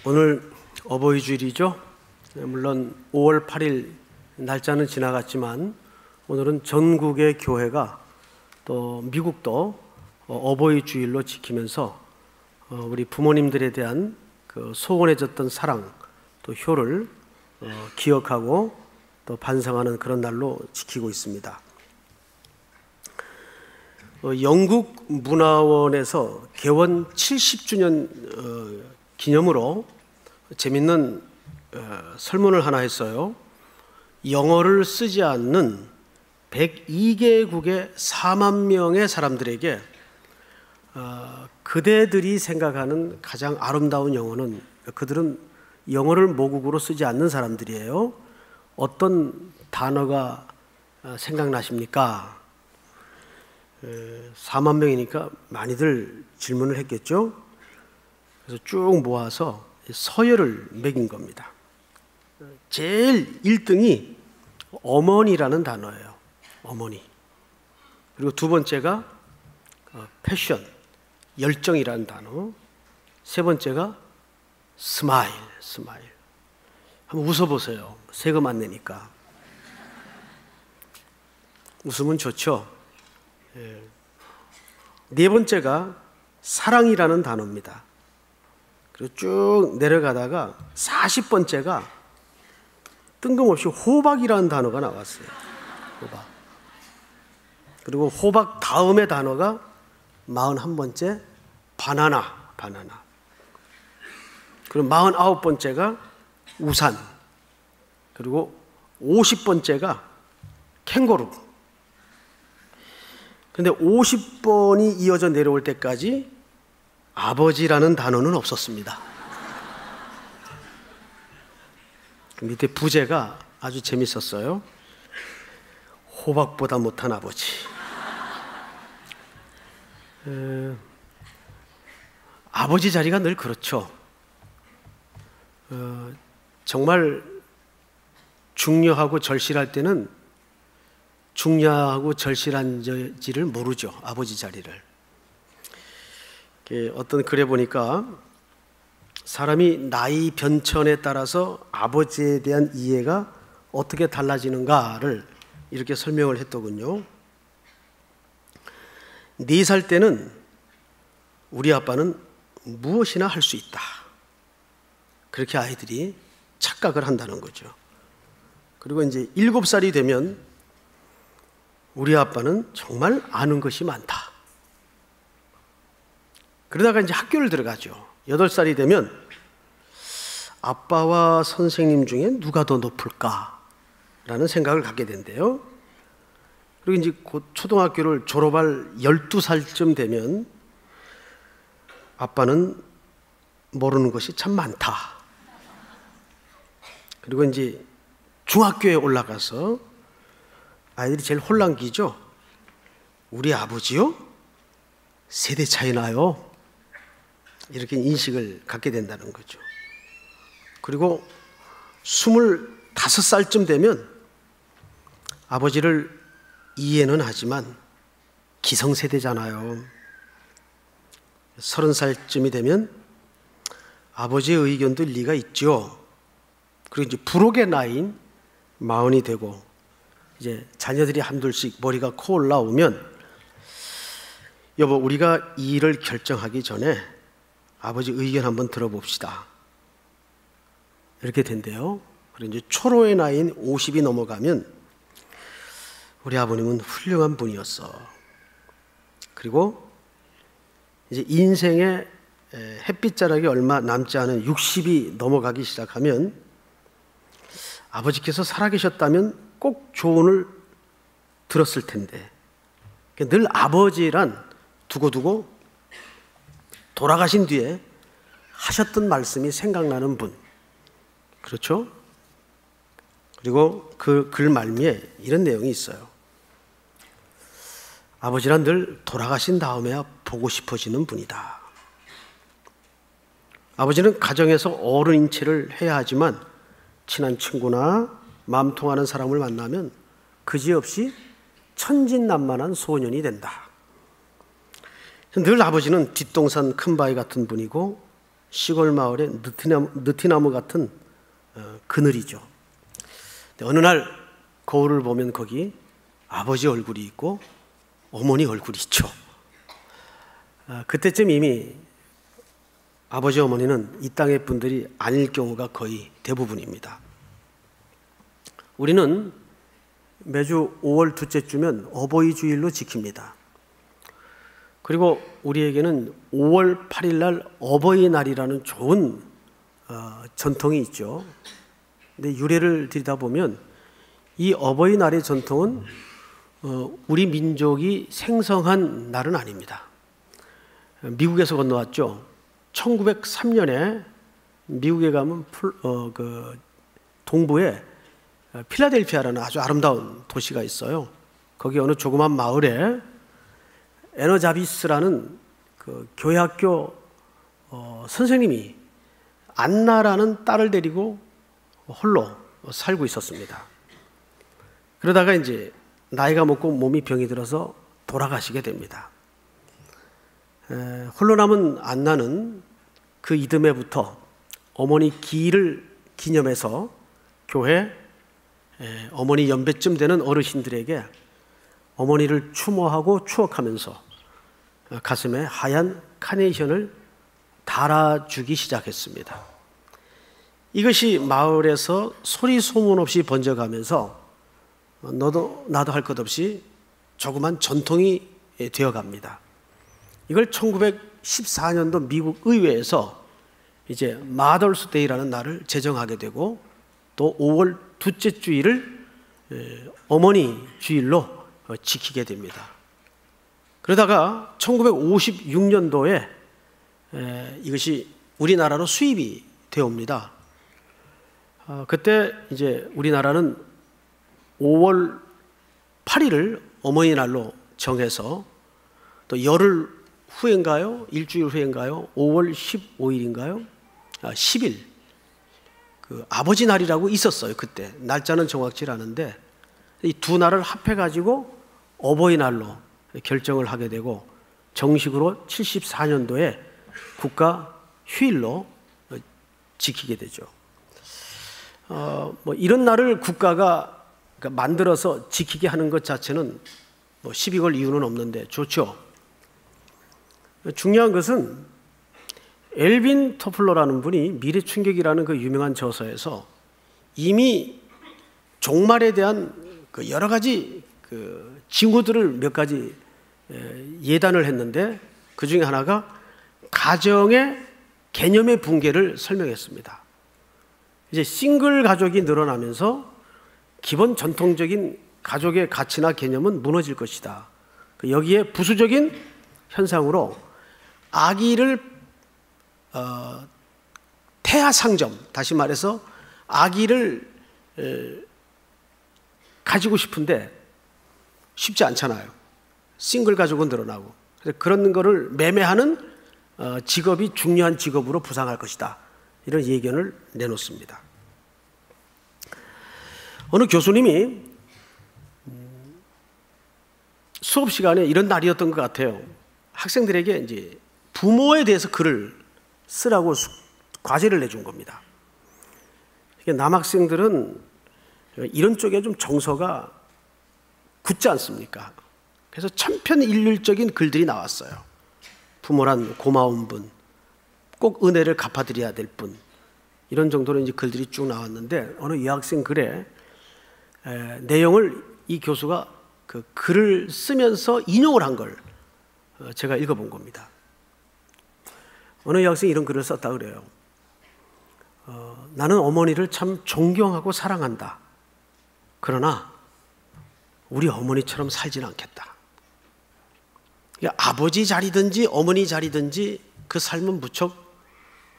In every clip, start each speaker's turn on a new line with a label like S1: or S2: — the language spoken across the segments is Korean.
S1: 오늘 어버이 주일이죠. 물론 5월 8일 날짜는 지나갔지만 오늘은 전국의 교회가 또 미국도 어버이 주일로 지키면서 우리 부모님들에 대한 그 소원해졌던 사랑 또 효를 기억하고 또 반성하는 그런 날로 지키고 있습니다. 영국 문화원에서 개원 70주년 기념으로 재밌는 설문을 하나 했어요. 영어를 쓰지 않는 102개국의 4만 명의 사람들에게 그대들이 생각하는 가장 아름다운 영어는, 그들은 영어를 모국어로 쓰지 않는 사람들이에요. 어떤 단어가 생각나십니까? 4만 명이니까 많이들 질문을 했겠죠. 그래서 쭉 모아서 서열을 매긴 겁니다. 제일 1등이 어머니라는 단어예요. 어머니. 그리고 두 번째가 패션, 열정이라는 단어. 세 번째가 스마일. 한번 웃어보세요. 세금 안 내니까. 웃으면 좋죠. 네 번째가 사랑이라는 단어입니다. 그리고 쭉 내려가다가 40번째가 뜬금없이 호박이라는 단어가 나왔어요. 호박. 그리고 호박 다음의 단어가 41번째 바나나. 그리고 49번째가 우산. 그리고 50번째가 캥거루. 근데 50번이 이어져 내려올 때까지 아버지라는 단어는 없었습니다. 밑에 부제가 아주 재밌었어요. 호박보다 못한 아버지. 아버지 자리가 늘 그렇죠. 정말 중요하고 절실할 때는 중요하고 절실한지를 모르죠. 아버지 자리를. 어떤 글에 보니까 사람이 나이 변천에 따라서 아버지에 대한 이해가 어떻게 달라지는가를 이렇게 설명을 했더군요. 4살 때는 우리 아빠는 무엇이나 할 수 있다. 그렇게 아이들이 착각을 한다는 거죠. 그리고 이제 7살이 되면 우리 아빠는 정말 아는 것이 많다. 그러다가 이제 학교를 들어가죠. 8살이 되면 아빠와 선생님 중에 누가 더 높을까라는 생각을 갖게 된대요. 그리고 이제 곧 초등학교를 졸업할 12살쯤 되면 아빠는 모르는 것이 참 많다. 그리고 이제 중학교에 올라가서 아이들이 제일 혼란기죠. 우리 아버지요? 세대 차이 나요. 이렇게 인식을 갖게 된다는 거죠. 그리고 25살쯤 되면 아버지를 이해는 하지만 기성세대잖아요. 30살쯤이 되면 아버지의 의견도 일리가 있죠. 그리고 이제 불혹의 나이인 40이 되고 이제 자녀들이 한둘씩 머리가 코 올라오면 여보, 우리가 이 일을 결정하기 전에 아버지 의견 한번 들어봅시다. 이렇게 된대요. 그리고 이제 초로의 나이인 50이 넘어가면 우리 아버님은 훌륭한 분이었어. 그리고 이제 인생의 햇빛자락이 얼마 남지 않은 60이 넘어가기 시작하면 아버지께서 살아계셨다면 꼭 조언을 들었을 텐데 늘 아버지란 두고두고 돌아가신 뒤에 하셨던 말씀이 생각나는 분. 그렇죠? 그리고 그 글 말미에 이런 내용이 있어요. 아버지란 늘 돌아가신 다음에야 보고 싶어지는 분이다. 아버지는 가정에서 어른인 체를 해야 하지만 친한 친구나 마음 통하는 사람을 만나면 그지없이 천진난만한 소년이 된다. 늘 아버지는 뒷동산 큰 바위 같은 분이고 시골 마을의 느티나무 같은 그늘이죠. 어느 날 거울을 보면 거기 아버지 얼굴이 있고 어머니 얼굴이 있죠. 그때쯤 이미 아버지 어머니는 이 땅의 분들이 아닐 경우가 거의 대부분입니다. 우리는 매주 5월 둘째 주면 어버이 주일로 지킵니다. 그리고 우리에게는 5월 8일 날 어버이날이라는 좋은 전통이 있죠. 근데 유래를 들여다보면 이 어버이날의 전통은 우리 민족이 생성한 날은 아닙니다. 미국에서 건너왔죠. 1903년에 미국에 가면 동부에 필라델피아라는 아주 아름다운 도시가 있어요. 거기 어느 조그만 마을에 에너자비스라는 그 교회학교 선생님이 안나라는 딸을 데리고 홀로 살고 있었습니다. 그러다가 이제 나이가 먹고 몸이 병이 들어서 돌아가시게 됩니다. 홀로 남은 안나는 그 이듬해부터 어머니 기일을 기념해서 교회 어머니 연배쯤 되는 어르신들에게 어머니를 추모하고 추억하면서 가슴에 하얀 카네이션을 달아주기 시작했습니다. 이것이 마을에서 소리 소문 없이 번져가면서 너도 나도 할 것 없이 조그만 전통이 되어갑니다. 이걸 1914년도 미국 의회에서 이제 마더스 데이라는 날을 제정하게 되고 또 5월 둘째 주일을 어머니 주일로 지키게 됩니다. 그러다가 1956년도에 이것이 우리나라로 수입이 되옵니다. 그때 이제 우리나라는 5월 8일을 어머니날로 정해서 또 열흘 후인가요? 일주일 후인가요? 5월 15일인가요? 10일 그 아버지 날이라고 있었어요. 그때 날짜는 정확치 않은데 이 두 날을 합해가지고 어버이날로 결정을 하게 되고 정식으로 74년도에 국가 휴일로 지키게 되죠. 뭐 이런 날을 국가가 만들어서 지키게 하는 것 자체는 뭐 시비 걸 이유는 없는데 좋죠. 중요한 것은 엘빈 토플러라는 분이 미래충격이라는 그 유명한 저서에서 이미 종말에 대한 그 여러 가지 그 징후들을 몇 가지 예단을 했는데 그 중에 하나가 가정의 개념의 붕괴를 설명했습니다. 이제 싱글 가족이 늘어나면서 기본 전통적인 가족의 가치나 개념은 무너질 것이다. 여기에 부수적인 현상으로 아기를 태아 상점, 다시 말해서 아기를 가지고 싶은데 쉽지 않잖아요. 싱글 가족은 늘어나고. 그래서 그런 거를 매매하는 직업이 중요한 직업으로 부상할 것이다. 이런 예견을 내놓습니다. 어느 교수님이 수업 시간에 이런 날이었던 것 같아요. 학생들에게 이제 부모에 대해서 글을 쓰라고 과제를 내준 겁니다. 남학생들은 이런 쪽에 좀 정서가 굳지 않습니까? 그래서 천편일률적인 글들이 나왔어요. 부모란 고마운 분, 꼭 은혜를 갚아드려야 될 분, 이런 정도로 이제 글들이 쭉 나왔는데 어느 여학생 글에 내용을 이 교수가 그 글을 쓰면서 인용을 한 걸 제가 읽어본 겁니다. 어느 여학생이 이런 글을 썼다 그래요. 나는 어머니를 참 존경하고 사랑한다. 그러나 우리 어머니처럼 살지는 않겠다. 아버지 자리든지 어머니 자리든지 그 삶은 무척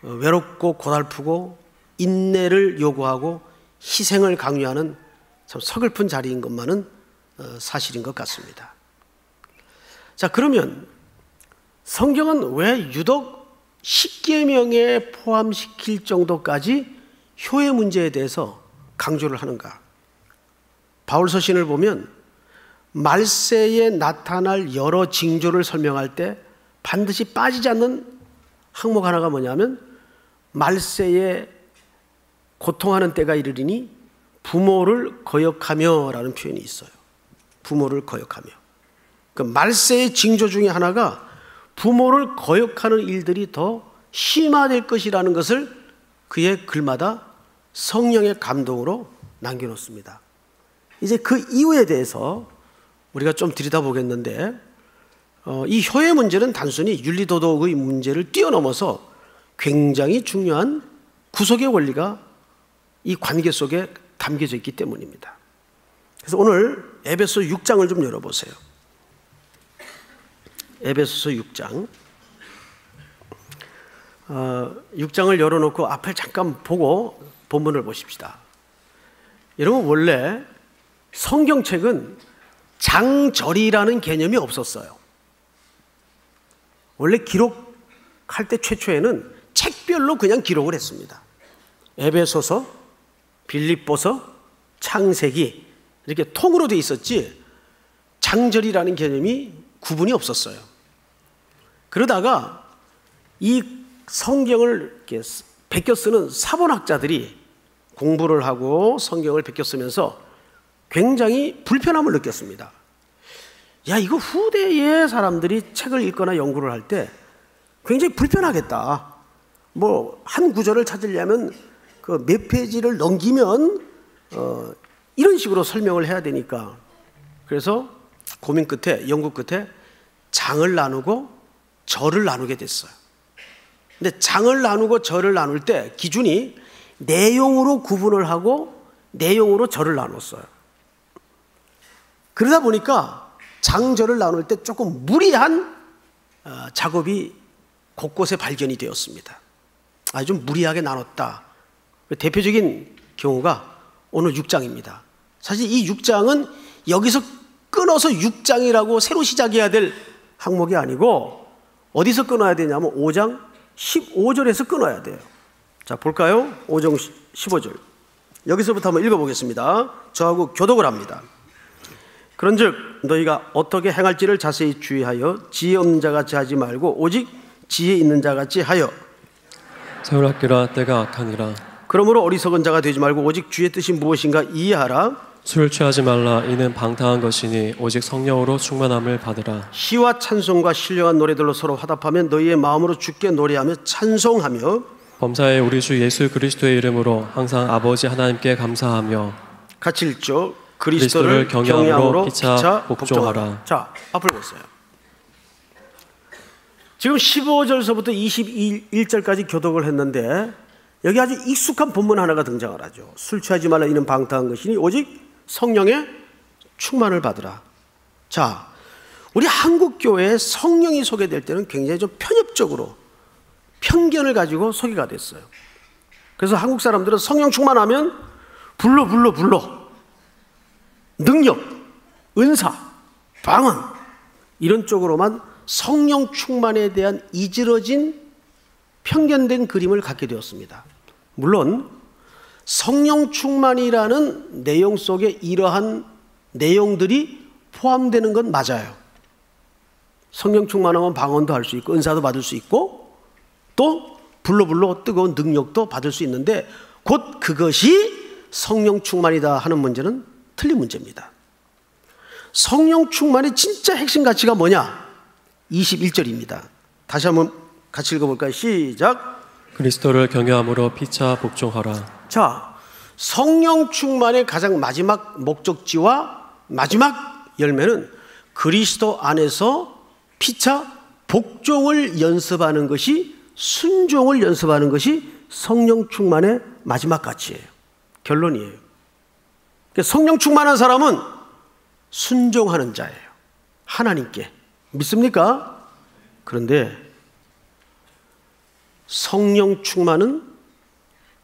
S1: 외롭고 고달프고 인내를 요구하고 희생을 강요하는 참 서글픈 자리인 것만은 사실인 것 같습니다. 자, 그러면 성경은 왜 유독 10계명에 포함시킬 정도까지 효의 문제에 대해서 강조를 하는가? 바울 서신을 보면 말세에 나타날 여러 징조를 설명할 때 반드시 빠지지 않는 항목 하나가 뭐냐면 말세에 고통하는 때가 이르리니 부모를 거역하며 라는 표현이 있어요. 부모를 거역하며. 그 말세의 징조 중에 하나가 부모를 거역하는 일들이 더 심화될 것이라는 것을 그의 글마다 성령의 감동으로 남겨놓습니다. 이제 그 이유에 대해서 우리가 좀 들여다보겠는데, 이 효의 문제는 단순히 윤리도덕의 문제를 뛰어넘어서 굉장히 중요한 구속의 원리가 이 관계 속에 담겨져 있기 때문입니다. 그래서 오늘 에베소 6장을 좀 열어보세요. 에베소서 6장. 6장을 열어놓고 앞을 잠깐 보고 본문을 보십시다. 여러분, 원래 성경책은 장절이라는 개념이 없었어요. 원래 기록할 때 최초에는 책별로 그냥 기록을 했습니다. 에베소서, 빌립보서, 창세기 이렇게 통으로 돼 있었지 장절이라는 개념이 구분이 없었어요. 그러다가 이 성경을 이렇게 베껴 쓰는 사본학자들이 공부를 하고 성경을 베껴 쓰면서 굉장히 불편함을 느꼈습니다. 야, 이거 후대의 사람들이 책을 읽거나 연구를 할 때 굉장히 불편하겠다. 뭐 한 구절을 찾으려면 그 몇 페이지를 넘기면 이런 식으로 설명을 해야 되니까. 그래서 고민 끝에, 연구 끝에 장을 나누고 절을 나누게 됐어요. 근데 장을 나누고 절을 나눌 때 기준이 내용으로 구분을 하고 내용으로 절을 나눴어요. 그러다 보니까 장절을 나눌 때 조금 무리한 작업이 곳곳에 발견이 되었습니다. 아주 좀 무리하게 나눴다. 대표적인 경우가 오늘 6장입니다. 사실 이 6장은 여기서 끊어서 6장이라고 새로 시작해야 될 항목이 아니고 어디서 끊어야 되냐면 5장 15절에서 끊어야 돼요. 자, 볼까요? 5장 15절. 여기서부터 한번 읽어보겠습니다. 저하고 교독을 합니다. 그런즉 너희가 어떻게 행할지를 자세히 주의하여 지혜 없는 자같이 하지 말고 오직 지혜 있는 자같이 하여
S2: 세우락기라 때가 악하니라.
S1: 그러므로 어리석은 자가 되지 말고 오직 주의 뜻이 무엇인가 이해하라.
S2: 술 취하지 말라. 이는 방탕한 것이니 오직 성령으로 충만함을 받으라.
S1: 시와 찬송과 신령한 노래들로 서로 화답하며 너희의 마음으로 주께 노래하며 찬송하며
S2: 범사에 우리 주 예수 그리스도의 이름으로 항상 아버지 하나님께 감사하며
S1: 같이 읽죠. 그리스도를 경외함으로 피차 복종하라. 자, 앞을 보세요. 지금 15절서부터 21절까지 교독을 했는데 여기 아주 익숙한 본문 하나가 등장을 하죠. 술 취하지 말라. 이는 방탕한 것이니 오직 성령의 충만을 받으라. 자, 우리 한국교회에 성령이 소개될 때는 굉장히 좀 편협적으로 편견을 가지고 소개가 됐어요. 그래서 한국 사람들은 성령 충만하면 불러 능력, 은사, 방언 이런 쪽으로만 성령 충만에 대한 이지러진 편견된 그림을 갖게 되었습니다. 물론 성령 충만이라는 내용 속에 이러한 내용들이 포함되는 건 맞아요. 성령 충만하면 방언도 할 수 있고 은사도 받을 수 있고 또 불러 뜨거운 능력도 받을 수 있는데 곧 그것이 성령 충만이다 하는 문제는 틀린 문제입니다. 성령 충만의 진짜 핵심 가치가 뭐냐? 21절입니다. 다시 한번 같이 읽어볼까요? 시작.
S2: 그리스도를 경외함으로 피차 복종하라.
S1: 자, 성령 충만의 가장 마지막 목적지와 마지막 열매는 그리스도 안에서 피차 복종을 연습하는 것이, 순종을 연습하는 것이 성령 충만의 마지막 가치예요. 결론이에요. 그러니까 성령 충만한 사람은 순종하는 자예요. 하나님께. 믿습니까? 그런데 성령 충만은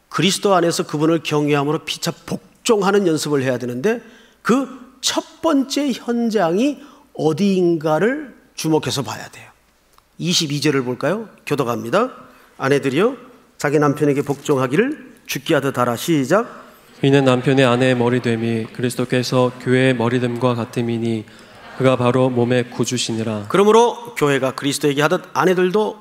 S1: 그리스도 안에서 그분을 경외함으로 피차 복종하는 연습을 해야 되는데 그 첫 번째 현장이 어디인가를 주목해서 봐야 돼요. 22절을 볼까요? 교독합니다. 아내들이여 자기 남편에게 복종하기를 주께 하듯 하라. 시작.
S2: 이는 남편의 아내의 머리됨이 그리스도께서 교회의 머리됨과 같음이니 그가 바로 몸의 구주시니라.
S1: 그러므로 교회가 그리스도에게 하듯 아내들도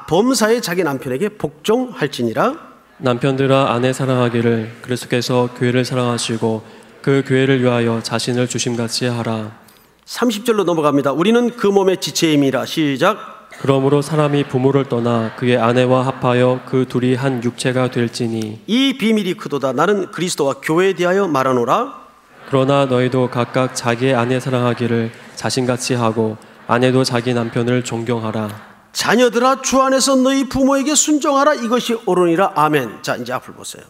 S1: 범사에 자기 남편에게 복종할지니라.
S2: 남편들아 아내 사랑하기를 그리스도께서 교회를 사랑하시고 그 교회를 위하여 자신을 주심같이 하라.
S1: 30절로 넘어갑니다. 우리는 그 몸의 지체임이라. 시작.
S2: 그러므로 사람이 부모를 떠나 그의 아내와 합하여 그 둘이 한 육체가 될지니
S1: 이 비밀이 크도다. 나는 그리스도와 교회에 대하여 말하노라.
S2: 그러나 너희도 각각 자기의 아내 사랑하기를 자신같이 하고 아내도 자기 남편을 존경하라.
S1: 자녀들아 주 안에서 너희 부모에게 순종하라. 이것이 옳으니라. 아멘. 자, 이제 앞을 보세요.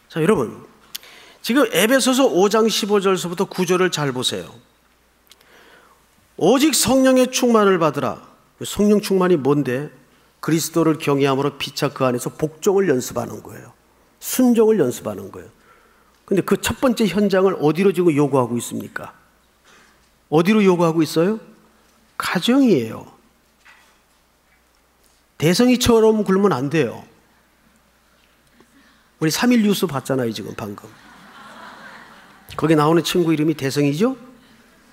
S1: 자, 여러분, 지금 에베소서 5장 15절서부터 9절을 잘 보세요. 오직 성령의 충만을 받으라. 성령 충만이 뭔데? 그리스도를 경외함으로 피차 그 안에서 복종을 연습하는 거예요. 순종을 연습하는 거예요. 근데 그 첫 번째 현장을 어디로 지금 요구하고 있습니까? 어디로 요구하고 있어요? 가정이에요. 대성이처럼 굴면 안 돼요. 우리 3.1 뉴스 봤잖아요, 지금 방금. 거기 나오는 친구 이름이 대성이죠?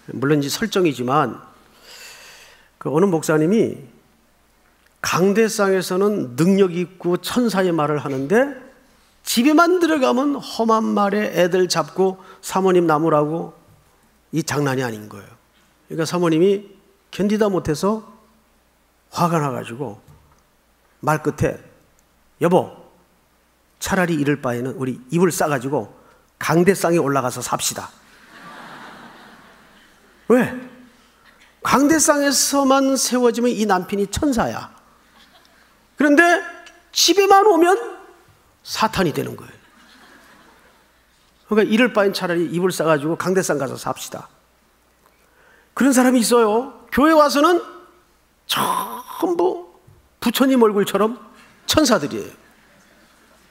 S1: 물론 이제 설정이지만, 그 어느 목사님이 강대상에서는 능력 있고 천사의 말을 하는데 집에만 들어가면 험한 말에 애들 잡고 사모님 나무라고, 이 장난이 아닌 거예요. 그러니까 사모님이 견디다 못해서 화가 나가지고 말 끝에 여보 차라리 이럴 바에는 우리 이불 싸가지고 강대상에 올라가서 삽시다. 왜? 강대상에서만 세워지면 이 남편이 천사야. 그런데 집에만 오면 사탄이 되는 거예요. 그러니까 이럴 바엔 차라리 이불 싸가지고 강대상 가서 삽시다. 그런 사람이 있어요. 교회 와서는 전부 부처님 얼굴처럼 천사들이에요.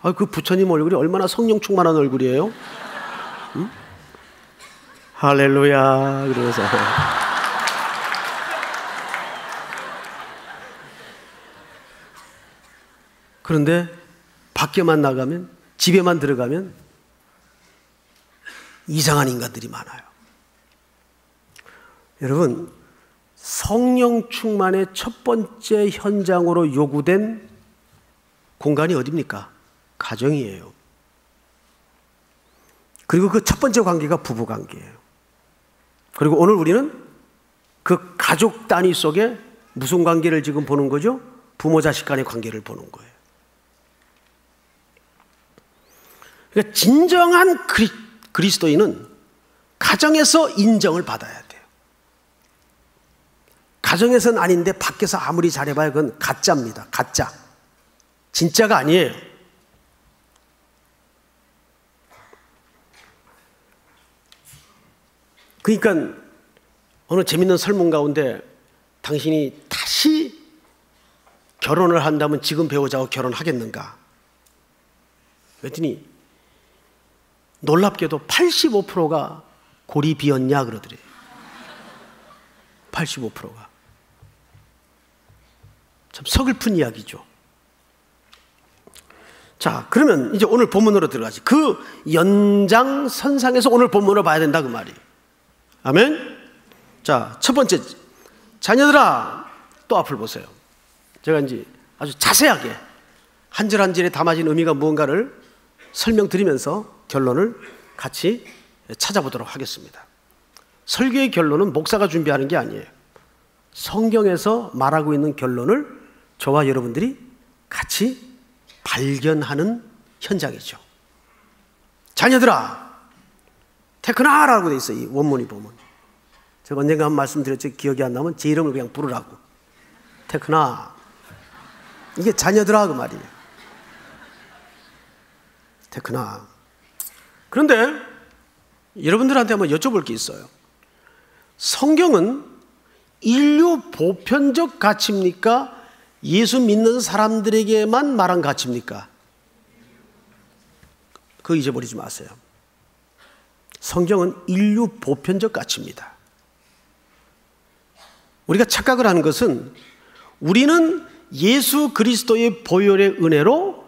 S1: 아, 그 부처님 얼굴이 얼마나 성령 충만한 얼굴이에요? 응? 할렐루야. 그러면서 그런데 밖에만 나가면, 집에만 들어가면 이상한 인간들이 많아요. 여러분, 성령 충만의 첫 번째 현장으로 요구된 공간이 어디입니까? 가정이에요. 그리고 그 첫 번째 관계가 부부 관계예요. 그리고 오늘 우리는 그 가족 단위 속에 무슨 관계를 지금 보는 거죠? 부모 자식 간의 관계를 보는 거예요. 그러니까 진정한 그리스도인은 가정에서 인정을 받아야 돼요. 가정에서는 아닌데 밖에서 아무리 잘해봐야 그건 가짜입니다. 가짜. 진짜가 아니에요. 그러니까 어느 재밌는 설문 가운데 당신이 다시 결혼을 한다면 지금 배우자와 결혼하겠는가? 그랬더니 놀랍게도 85%가 골이 비었냐 그러더래요. 85%가. 참 서글픈 이야기죠. 자, 그러면 이제 오늘 본문으로 들어가지. 그 연장선상에서 오늘 본문을 봐야 된다 그 말이에요. 아멘? 자, 첫 번째, 자녀들아, 또 앞을 보세요. 제가 이제 아주 자세하게 한 절 한 절에 담아진 의미가 무언가를 설명드리면서 결론을 같이 찾아보도록 하겠습니다. 설교의 결론은 목사가 준비하는 게 아니에요. 성경에서 말하고 있는 결론을 저와 여러분들이 같이 발견하는 현장이죠. 자녀들아, 테크나라고 돼 있어요. 이 원문이 보면. 제가 언젠가 한 말씀드렸죠. 기억이 안 나면 제 이름을 그냥 부르라고. 테크나. 이게 자녀들아 그 말이에요. 테크나. 그런데 여러분들한테 한번 여쭤볼 게 있어요. 성경은 인류 보편적 가치입니까? 예수 믿는 사람들에게만 말한 가치입니까? 그거 잊어버리지 마세요. 성경은 인류 보편적 가치입니다. 우리가 착각을 하는 것은 우리는 예수 그리스도의 보혈의 은혜로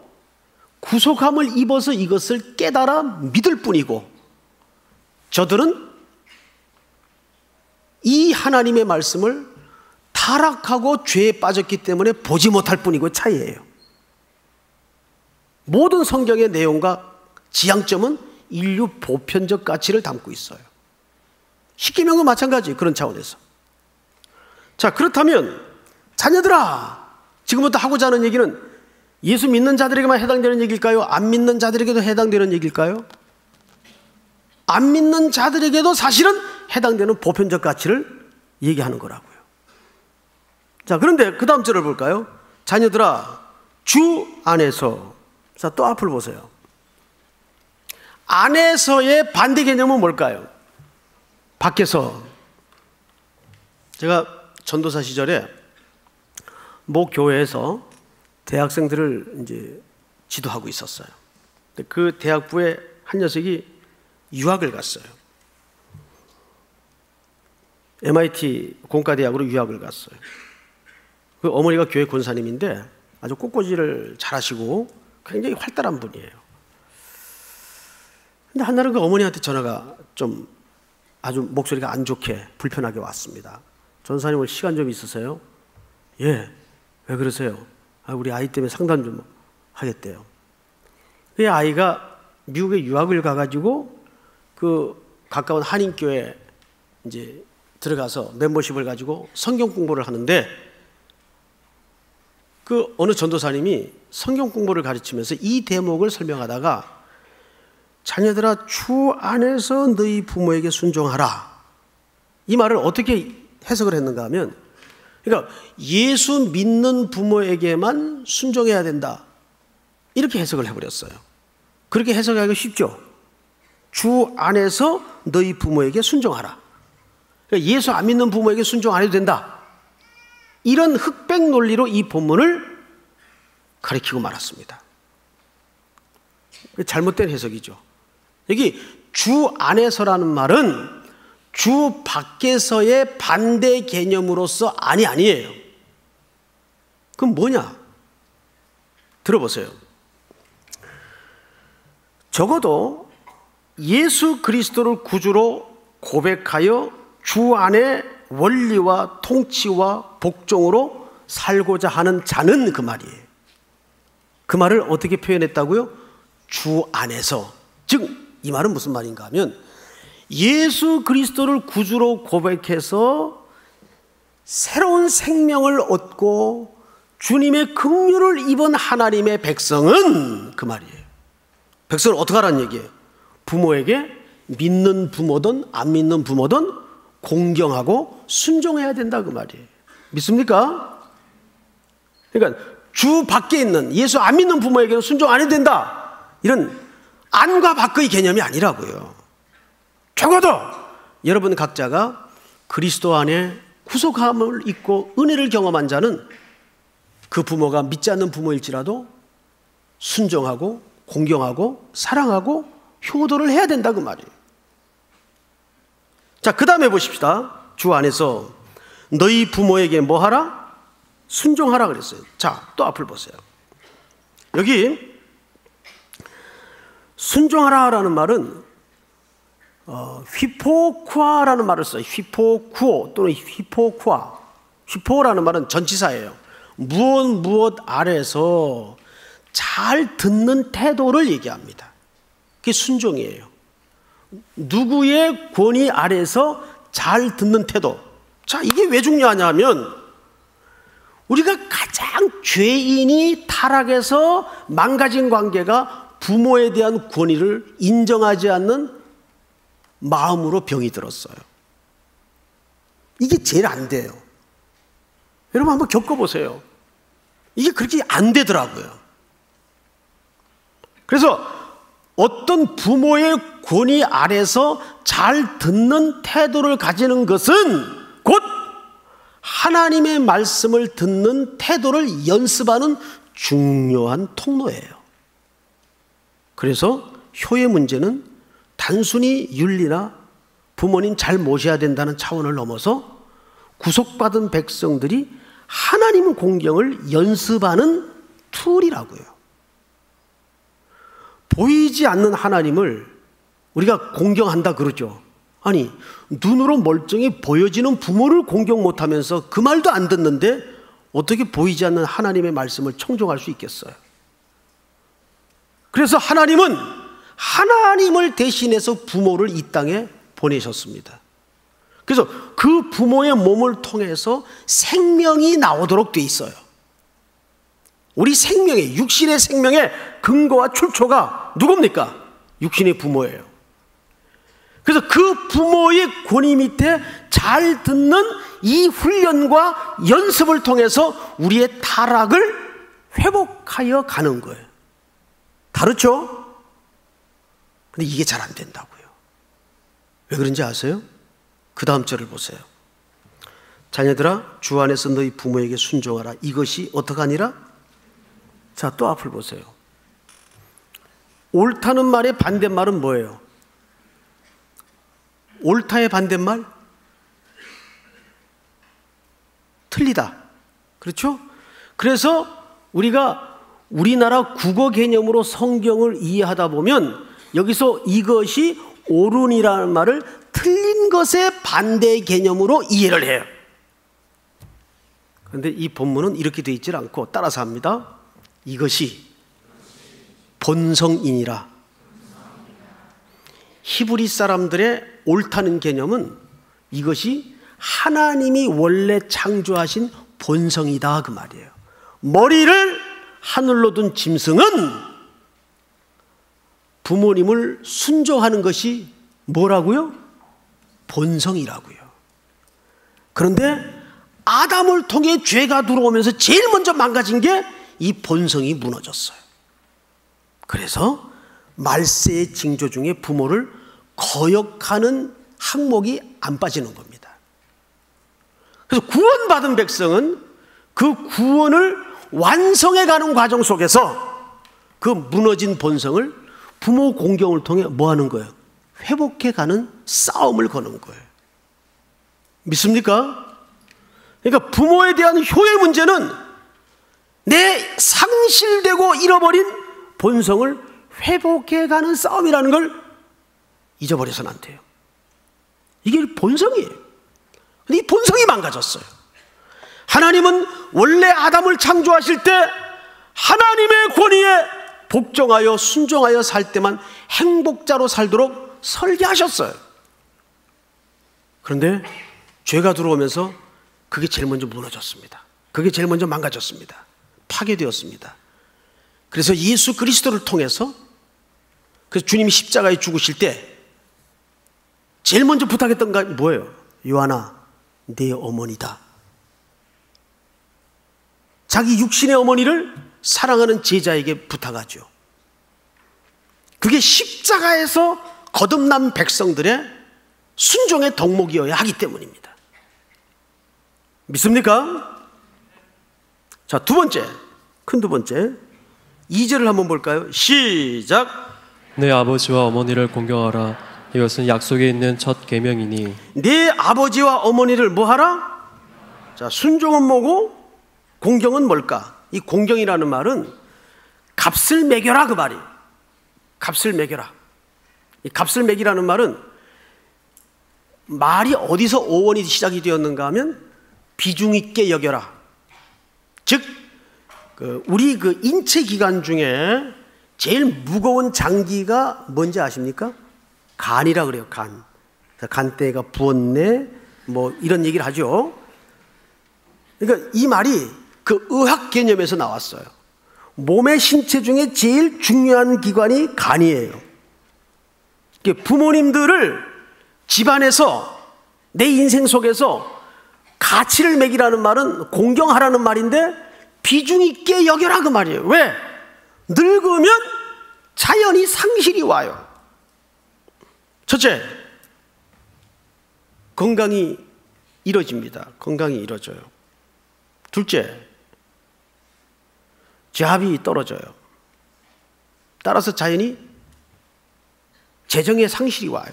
S1: 구속함을 입어서 이것을 깨달아 믿을 뿐이고, 저들은 이 하나님의 말씀을 타락하고 죄에 빠졌기 때문에 보지 못할 뿐이고 차이예요. 모든 성경의 내용과 지향점은 인류 보편적 가치를 담고 있어요. 십계명도 마찬가지, 그런 차원에서. 자, 그렇다면 자녀들아, 지금부터 하고자 하는 얘기는 예수 믿는 자들에게만 해당되는 얘기일까요? 안 믿는 자들에게도 해당되는 얘기일까요? 안 믿는 자들에게도 사실은 해당되는 보편적 가치를 얘기하는 거라고요. 자, 그런데 그 다음 절을 볼까요? 자녀들아, 주 안에서. 자, 또 앞을 보세요. 안에서의 반대 개념은 뭘까요? 밖에서. 제가 전도사 시절에 모 교회에서 대학생들을 이제 지도하고 있었어요. 그 대학부에 한 녀석이 유학을 갔어요. MIT 공과대학으로 유학을 갔어요. 그 어머니가 교회 권사님인데 아주 꽃꽂이를 잘하시고 굉장히 활달한 분이에요. 근데 한날은 그 어머니한테 전화가 좀 아주 목소리가 안 좋게 불편하게 왔습니다. 전사님 오늘 시간 좀 있으세요? 예. 왜 그러세요? 우리 아이 때문에 상담 좀 하겠대요. 그 아이가 미국에 유학을 가가지고 그 가까운 한인교회 이제 들어가서 멤버십을 가지고 성경 공부를 하는데 그 어느 전도사님이 성경 공부를 가르치면서 이 대목을 설명하다가 자녀들아 주 안에서 너희 부모에게 순종하라. 이 말을 어떻게 해석을 했는가 하면 그러니까 예수 믿는 부모에게만 순종해야 된다. 이렇게 해석을 해버렸어요. 그렇게 해석하기가 쉽죠. 주 안에서 너희 부모에게 순종하라. 그러니까 예수 안 믿는 부모에게 순종 안 해도 된다. 이런 흑백 논리로 이 본문을 가리키고 말았습니다. 잘못된 해석이죠. 여기 주 안에서라는 말은 주 밖에서의 반대 개념으로서 아니에요. 그럼 뭐냐? 들어보세요. 적어도 예수 그리스도를 구주로 고백하여 주 안에 원리와 통치와 복종으로 살고자 하는 자는 그 말이에요. 그 말을 어떻게 표현했다고요? 주 안에서. 즉 이 말은 무슨 말인가 하면 예수 그리스도를 구주로 고백해서 새로운 생명을 얻고 주님의 긍휼을 입은 하나님의 백성은 그 말이에요. 백성을 어떻게 하라는 얘기예요? 부모에게 믿는 부모든 안 믿는 부모든 공경하고 순종해야 된다 그 말이에요. 믿습니까? 그러니까 주 밖에 있는 예수 안 믿는 부모에게는 순종 안 해도 된다. 이런 안과 밖의 개념이 아니라고요. 적어도 여러분 각자가 그리스도 안에 구속함을 입고 은혜를 경험한 자는 그 부모가 믿지 않는 부모일지라도 순종하고 공경하고 사랑하고 효도를 해야 된다 그 말이에요. 자, 그 다음에 보십시다. 주 안에서 너희 부모에게 뭐 하라? 순종하라 그랬어요. 자, 또 앞을 보세요. 여기 순종하라라는 말은 휘포쿠아라는 말을 써요. 휘포쿠오 또는 휘포쿠아. 휘포라는 말은 전치사예요. 무엇 아래서 잘 듣는 태도를 얘기합니다. 그게 순종이에요. 누구의 권위 아래서 잘 듣는 태도. 자, 이게 왜 중요하냐 하면 우리가 가장 죄인이 타락해서 망가진 관계가 부모에 대한 권위를 인정하지 않는 마음으로 병이 들었어요. 이게 제일 안 돼요. 여러분 한번 겪어보세요. 이게 그렇게 안 되더라고요. 그래서 어떤 부모의 권위 아래서 잘 듣는 태도를 가지는 것은 곧 하나님의 말씀을 듣는 태도를 연습하는 중요한 통로예요. 그래서 효의 문제는 단순히 윤리나 부모님 잘 모셔야 된다는 차원을 넘어서 구속받은 백성들이 하나님 공경을 연습하는 툴이라고요. 보이지 않는 하나님을 우리가 공경한다 그러죠. 아니, 눈으로 멀쩡히 보여지는 부모를 공경 못하면서 그 말도 안 듣는데 어떻게 보이지 않는 하나님의 말씀을 청종할 수 있겠어요? 그래서 하나님은 하나님을 대신해서 부모를 이 땅에 보내셨습니다. 그래서 그 부모의 몸을 통해서 생명이 나오도록 돼 있어요. 우리 생명의, 육신의 생명의 근거와 출처가 누굽니까? 육신의 부모예요. 그래서 그 부모의 권위 밑에 잘 듣는 이 훈련과 연습을 통해서 우리의 타락을 회복하여 가는 거예요. 다르죠? 근데 이게 잘 안 된다고요. 왜 그런지 아세요? 그 다음 절을 보세요. 자녀들아, 주 안에서 너희 부모에게 순종하라. 이것이 어떡하니라? 자, 또 앞을 보세요. 옳다는 말의 반대말은 뭐예요? 옳다의 반대말? 틀리다. 그렇죠? 그래서 우리가 우리나라 국어 개념으로 성경을 이해하다 보면 여기서 이것이 옳으니라는 말을 틀린 것의 반대 개념으로 이해를 해요. 그런데 이 본문은 이렇게 되어 있지 않고 따라서 합니다. 이것이 본성이니라. 히브리 사람들의 옳다는 개념은 이것이 하나님이 원래 창조하신 본성이다, 그 말이에요. 머리를 하늘로 둔 짐승은 부모님을 순종하는 것이 뭐라고요? 본성이라고요. 그런데 아담을 통해 죄가 들어오면서 제일 먼저 망가진 게 이 본성이 무너졌어요. 그래서 말세의 징조 중에 부모를 거역하는 항목이 안 빠지는 겁니다. 그래서 구원받은 백성은 그 구원을 완성해가는 과정 속에서 그 무너진 본성을 부모 공경을 통해 뭐 하는 거예요? 회복해가는 싸움을 거는 거예요. 믿습니까? 그러니까 부모에 대한 효의 문제는 내 상실되고 잃어버린 본성을 회복해가는 싸움이라는 걸 잊어버려서는 안 돼요. 이게 본성이에요. 근데 이 본성이 망가졌어요. 하나님은 원래 아담을 창조하실 때 하나님의 권위에 복종하여 순종하여 살 때만 행복자로 살도록 설계하셨어요. 그런데 죄가 들어오면서 그게 제일 먼저 무너졌습니다. 그게 제일 먼저 망가졌습니다. 파괴되었습니다. 그래서 예수 그리스도를 통해서, 그래서 주님이 십자가에 죽으실 때 제일 먼저 부탁했던 게 뭐예요? 요한아, 네 어머니다. 자기 육신의 어머니를 사랑하는 제자에게 부탁하죠. 그게 십자가에서 거듭난 백성들의 순종의 덕목이어야 하기 때문입니다. 믿습니까? 자, 두 번째, 큰 두 번째 2절을 한번 볼까요? 시작.
S2: 내 아버지와 어머니를 공경하라. 이것은 약속에 있는 첫 계명이니.
S1: 내 아버지와 어머니를 뭐 하라? 자, 순종은 뭐고 공경은 뭘까? 이 공경이라는 말은 값을 매겨라, 그 말이에요. 값을 매겨라. 이 값을 매기라는 말은 말이 어디서 어원이 시작이 되었는가 하면 비중 있게 여겨라. 즉 우리 그 인체 기관 중에 제일 무거운 장기가 뭔지 아십니까? 간이라 그래요. 간. 간대가 부었네, 뭐 이런 얘기를 하죠. 그러니까 이 말이 그 의학 개념에서 나왔어요. 몸의 신체 중에 제일 중요한 기관이 간이에요. 부모님들을 집안에서 내 인생 속에서 가치를 매기라는 말은 공경하라는 말인데 비중 있게 여겨라, 그 말이에요. 왜? 늙으면 자연히 상실이 와요. 첫째, 건강이 이뤄집니다. 건강이 이뤄져요. 둘째, 지압이 떨어져요. 따라서 자연히 재정의 상실이 와요.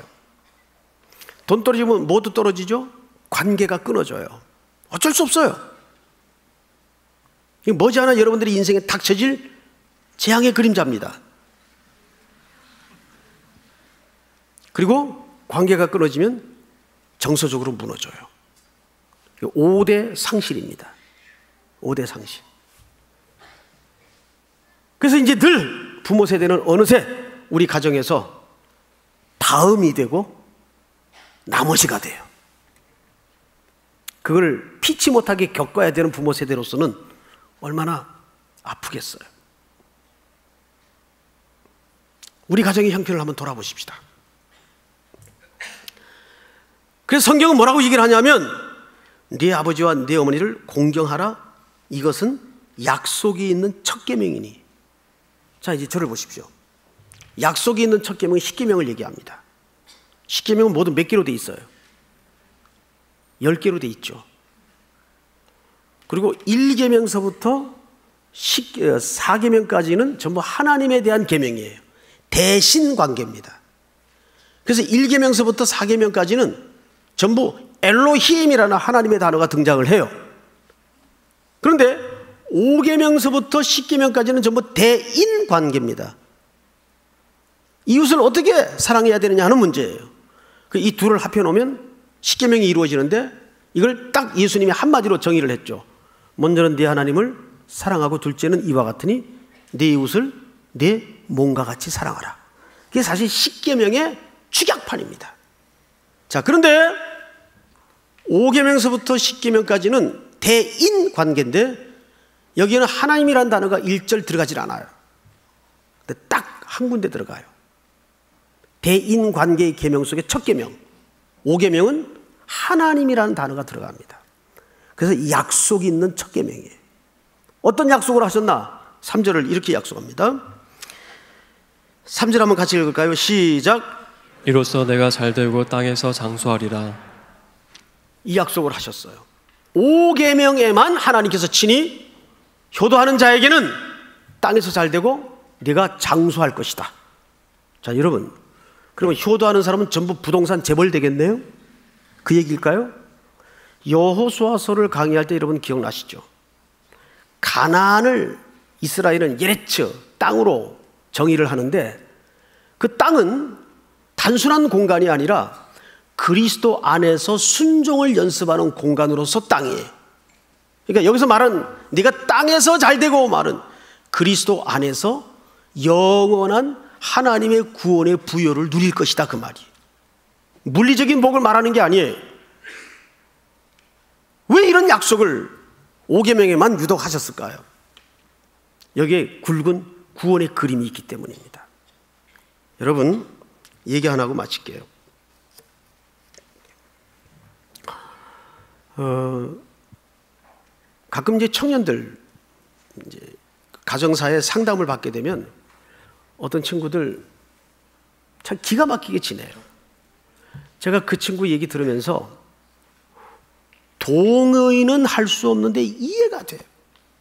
S1: 돈 떨어지면 뭐도 떨어지죠? 관계가 끊어져요. 어쩔 수 없어요. 이게 머지않아 여러분들의 인생에 닥쳐질 재앙의 그림자입니다. 그리고 관계가 끊어지면 정서적으로 무너져요. 5대 상실입니다. 5대 상실. 그래서 이제 늘 부모 세대는 어느새 우리 가정에서 다음이 되고 나머지가 돼요. 그걸 피치 못하게 겪어야 되는 부모 세대로서는 얼마나 아프겠어요. 우리 가정의 형편을 한번 돌아보십시다. 그래서 성경은 뭐라고 얘기를 하냐면 네 아버지와 네 어머니를 공경하라. 이것은 약속이 있는 첫 계명이니. 자, 이제 저를 보십시오. 약속이 있는 첫 계명은 십계명을 얘기합니다. 십계명은 모두 몇 개로 돼 있어요? 10개로 돼 있죠. 그리고 1계명서부터 4계명까지는 전부 하나님에 대한 계명이에요. 대신 관계입니다. 그래서 1계명서부터 4계명까지는 전부 엘로힘이라는 하나님의 단어가 등장을 해요. 그런데 5계명서부터 10계명까지는 전부 대인 관계입니다. 이웃을 어떻게 사랑해야 되느냐 하는 문제예요. 이 둘을 합해놓으면 10계명이 이루어지는데 이걸 딱 예수님이 한마디로 정의를 했죠. 먼저는 네 하나님을 사랑하고 둘째는 이와 같으니 네 이웃을 내 몸과 같이 사랑하라. 그게 사실 10계명의 축약판입니다. 자, 그런데 5계명서부터 10계명까지는 대인 관계인데 여기에는 하나님이라는 단어가 1절 들어가질 않아요. 근데 딱 한 군데 들어가요. 대인 관계의 계명 속에 첫 계명 5계명은 하나님이라는 단어가 들어갑니다. 그래서 약속이 있는 첫 계명이에요. 어떤 약속을 하셨나? 3절을 이렇게 약속합니다. 3절 한번 같이 읽을까요? 시작.
S2: 이로써 내가 잘되고 땅에서 장수하리라.
S1: 이 약속을 하셨어요. 5계명에만 하나님께서 친히 효도하는 자에게는 땅에서 잘되고 네가 장수할 것이다. 자, 여러분, 그러면 효도하는 사람은 전부 부동산 재벌 되겠네요? 그 얘기일까요? 여호수아서를 강의할 때 여러분 기억나시죠? 가나안을 이스라엘은 예레츠 땅으로 정의를 하는데 그 땅은 단순한 공간이 아니라 그리스도 안에서 순종을 연습하는 공간으로서 땅이에요. 그러니까 여기서 말은 네가 땅에서 잘되고 말은 그리스도 안에서 영원한 하나님의 구원의 부여를 누릴 것이다, 그 말이에요. 물리적인 복을 말하는 게 아니에요. 왜 이런 약속을 5계명에만 유독하셨을까요? 여기에 굵은 구원의 그림이 있기 때문입니다. 여러분, 얘기 하나 하고 마칠게요. 가끔 이제 청년들 이제 가정사에 상담을 받게 되면 어떤 친구들 참 기가 막히게 지내요. 제가 그 친구 얘기 들으면서 동의는 할 수 없는데 이해가 돼요.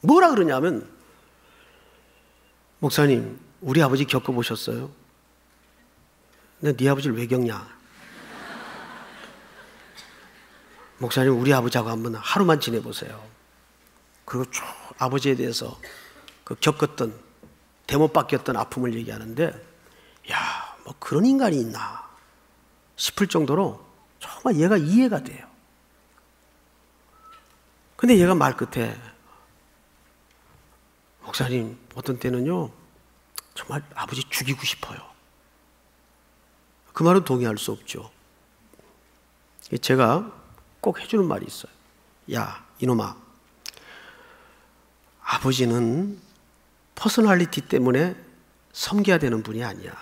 S1: 뭐라 그러냐면, 목사님, 우리 아버지 겪어보셨어요? 근데 네 아버지를 왜 겪냐? 목사님, 우리 아버지하고 한번 하루만 지내보세요. 그리고 쭉 아버지에 대해서 그 겪었던 대못 바뀌었던 아픔을 얘기하는데, 야, 뭐 그런 인간이 있나 싶을 정도로 정말 얘가 이해가 돼요. 근데 얘가 말 끝에, 목사님, 어떤 때는요 정말 아버지 죽이고 싶어요. 그 말은 동의할 수 없죠. 제가 꼭 해주는 말이 있어요. 야, 이놈아, 아버지는 퍼스널리티 때문에 섬겨야 되는 분이 아니야.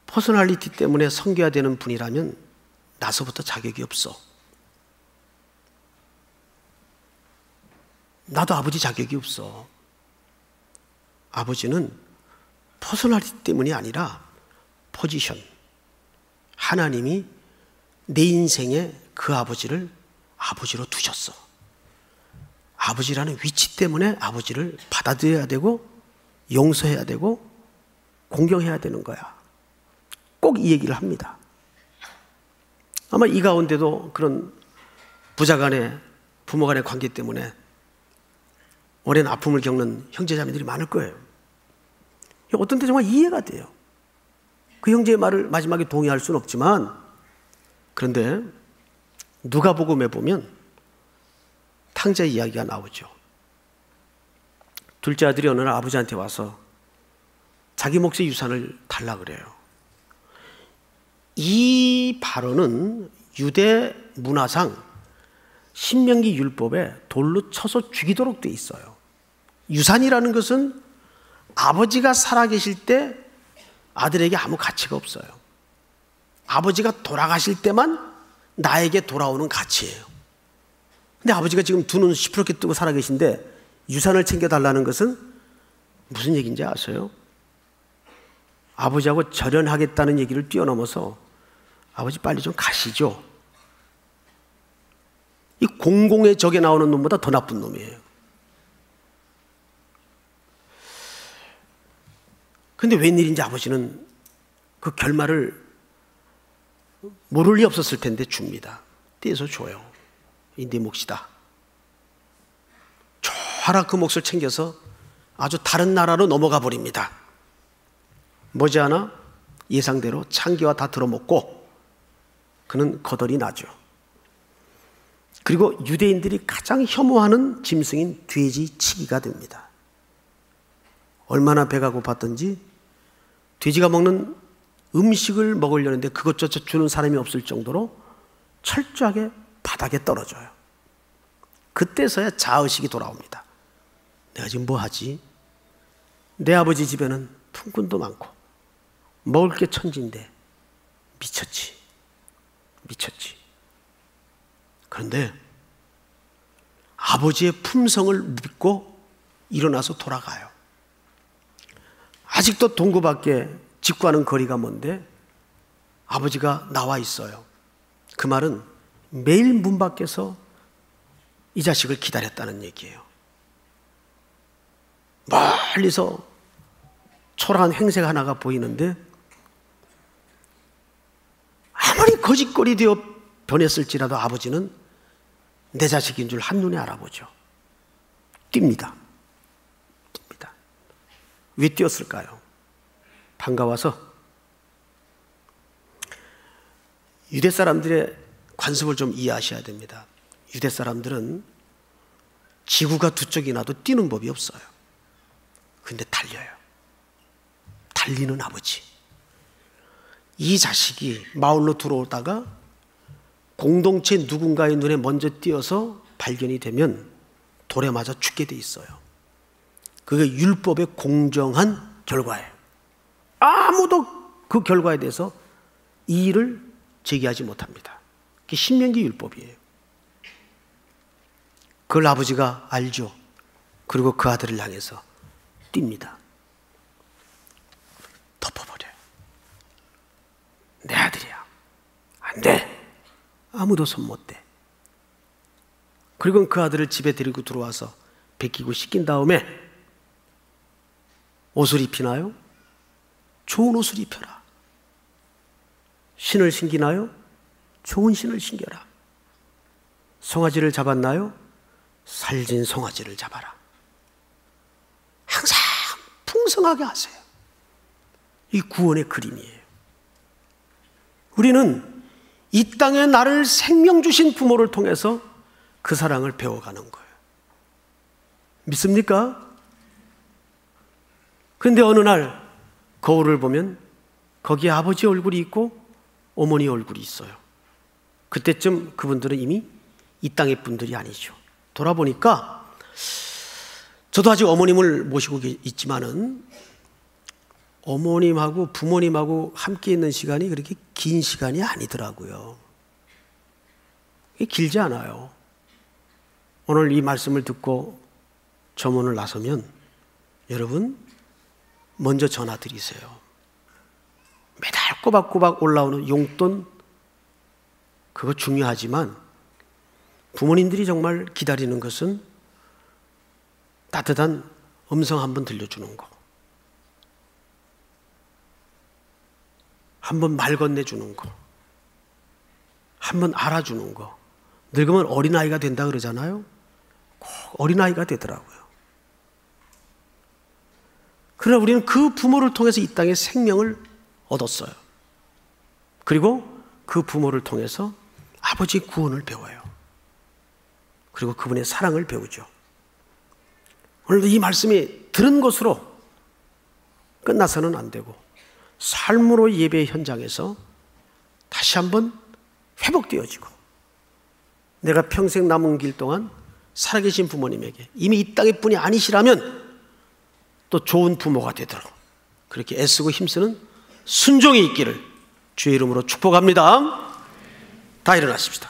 S1: 퍼스널리티 때문에 섬겨야 되는 분이라면 나서부터 자격이 없어. 나도 아버지 자격이 없어. 아버지는 퍼스널리티 때문이 아니라 포지션. 하나님이 내 인생에 그 아버지를 아버지로 두셨어. 아버지라는 위치 때문에 아버지를 받아들여야 되고 용서해야 되고 공경해야 되는 거야. 꼭 이 얘기를 합니다. 아마 이 가운데도 그런 부자 간의 부모 간의 관계 때문에 오랜 아픔을 겪는 형제자매들이 많을 거예요. 어떤 때 정말 이해가 돼요. 그 형제의 말을 마지막에 동의할 수는 없지만, 그런데 누가복음에 보면 탕자 이야기가 나오죠. 둘째 아들이 어느 날 아버지한테 와서 자기 몫의 유산을 달라 그래요. 이 발언은 유대 문화상 신명기 율법에 돌로 쳐서 죽이도록 돼 있어요. 유산이라는 것은 아버지가 살아계실 때 아들에게 아무 가치가 없어요. 아버지가 돌아가실 때만 나에게 돌아오는 가치예요. 근데 아버지가 지금 두 눈 시퍼렇게 뜨고 살아계신데 유산을 챙겨달라는 것은 무슨 얘기인지 아세요? 아버지하고 절연하겠다는 얘기를 뛰어넘어서 아버지 빨리 좀 가시죠. 이 공공의 적에 나오는 놈보다 더 나쁜 놈이에요. 근데 웬일인지 아버지는 그 결말을 모를 리 없었을 텐데 줍니다. 떼서 줘요. 이 네 몫이다. 좋아라 그 몫을 챙겨서 아주 다른 나라로 넘어가 버립니다. 머지않아 예상대로 창기와 다 들어먹고 그는 거덜이 나죠. 그리고 유대인들이 가장 혐오하는 짐승인 돼지치기가 됩니다. 얼마나 배가 고팠던지 돼지가 먹는 음식을 먹으려는데 그것조차 주는 사람이 없을 정도로 철저하게 바닥에 떨어져요. 그때서야 자의식이 돌아옵니다. 내가 지금 뭐 하지? 내 아버지 집에는 품꾼도 많고 먹을 게 천지인데 미쳤지. 그런데 아버지의 품성을 믿고 일어나서 돌아가요. 아직도 동구 밖에 집과는 거리가 먼데 아버지가 나와 있어요. 그 말은 매일 문 밖에서 이 자식을 기다렸다는 얘기예요. 멀리서 초라한 행색 하나가 보이는데 아무리 거짓골이 되어 변했을지라도 아버지는 내 자식인 줄 한눈에 알아보죠. 뜁니다. 왜 뛰었을까요? 반가워서. 유대 사람들의 관습을 좀 이해하셔야 됩니다. 유대 사람들은 지구가 두 쪽이 나도 뛰는 법이 없어요. 근데 달려요. 달리는 아버지. 이 자식이 마을로 들어오다가 공동체 누군가의 눈에 먼저 띄어서 발견이 되면 돌에 맞아 죽게 돼 있어요. 그게 율법의 공정한 결과예요. 아무도 그 결과에 대해서 이의를 제기하지 못합니다. 그게 신명기 율법이에요. 그걸 아버지가 알죠. 그리고 그 아들을 향해서 뜁니다. 덮어버려요. 내 아들이야. 안 돼. 아무도 손 못 대. 그리고 그 아들을 집에 데리고 들어와서 벗기고 씻긴 다음에 옷을 입히나요? 좋은 옷을 입혀라. 신을 신기나요? 좋은 신을 신겨라. 송아지를 잡았나요? 살진 송아지를 잡아라. 항상 풍성하게 하세요. 이 구원의 그림이에요. 우리는 이 땅에 나를 생명 주신 부모를 통해서 그 사랑을 배워가는 거예요. 믿습니까? 그런데 어느 날 거울을 보면 거기에 아버지 얼굴이 있고 어머니 얼굴이 있어요. 그때쯤 그분들은 이미 이 땅의 분들이 아니죠. 돌아보니까 저도 아직 어머님을 모시고 있지만은 어머님하고 부모님하고 함께 있는 시간이 그렇게 긴 시간이 아니더라고요. 길지 않아요. 오늘 이 말씀을 듣고 점원을 나서면 여러분 먼저 전화 드리세요. 매달 꼬박꼬박 올라오는 용돈 그거 중요하지만 부모님들이 정말 기다리는 것은 따뜻한 음성 한번 들려주는 거, 한번 말 건네주는 거, 한번 알아주는 거. 늙으면 어린아이가 된다 그러잖아요. 꼭 어린아이가 되더라고요. 그러나 우리는 그 부모를 통해서 이 땅에 생명을 얻었어요. 그리고 그 부모를 통해서 아버지의 구원을 배워요. 그리고 그분의 사랑을 배우죠. 오늘도 이 말씀이 들은 것으로 끝나서는 안 되고 삶으로 예배 현장에서 다시 한번 회복되어지고, 내가 평생 남은 길 동안 살아계신 부모님에게 이미 이 땅의 분이 아니시라면 또 좋은 부모가 되도록 그렇게 애쓰고 힘쓰는 순종이 있기를 주의 이름으로 축복합니다. 다 일어나십시다.